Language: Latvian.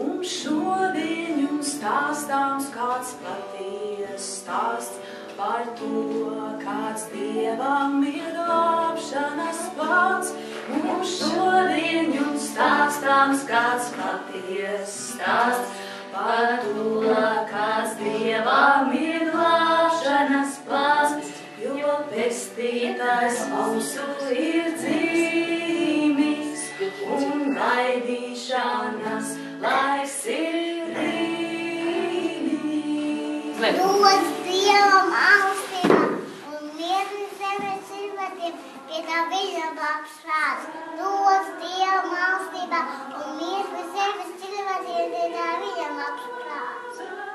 Mums šodien jums stāstāms kāds patiess stāsts par to, kāds Dievam ir glābšanas plāns. Mums šodien jums stāstāms kāds patiess stāsts par to, kāds Dievam ir glābšanas plāns, jo pestītājs mūsu ir dzīvis un gaidīšanas laiks ir brīnīs. Dots Dievam augstībā un mieru zemes cilvēkiem, pie tā viņam labs prāts. Dots Dievam augstībā un mieru zemes cilvēkiem, pie tā viņam labs prāts.